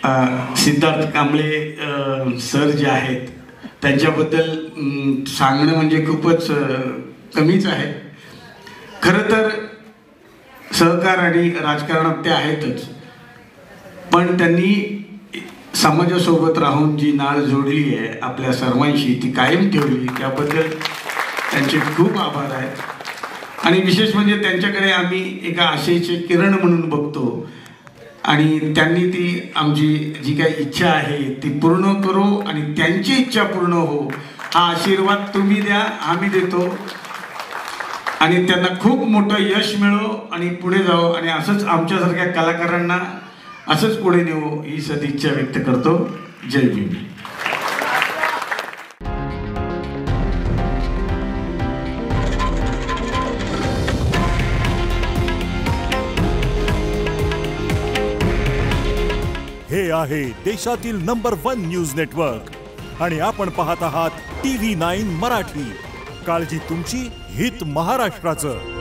Siddharth Kamble sir जे आहेत त्यांच्याबद्दल सांगणं म्हणजे खूपच कमीच आहे. खरं तर सहकार आणि राजकारणात ते आहेतच, पण त्यांनी समाजासोबत राहून जी नाळ जोडली आहे आपल्या सर्वांशी ती कायम ठेवली, त्याबद्दल त्यांचे खूप आभार आहेत. आणि विशेष म्हणजे त्यांच्याकडे आम्ही एका आशेचे किरण म्हणून बघतो आणि त्यांनी ती आमची जी काही इच्छा आहे ती पूर्ण करो आणि त्यांची इच्छा पूर्ण हो हा आशीर्वाद तुम्ही द्या, आम्ही देतो. आणि त्यांना खूप मोठं यश मिळो आणि पुढे जाओ आणि असंच आमच्यासारख्या कलाकारांना असंच पुढे नेऊ ही सदिच्छा व्यक्त करतो. जय भीम. हे आहे देशातील नंबर 1 न्यूज नेटवर्क आणि आपण पाहत आहात TV9 मराठी. काळजी तुमची, हित महाराष्ट्राचं.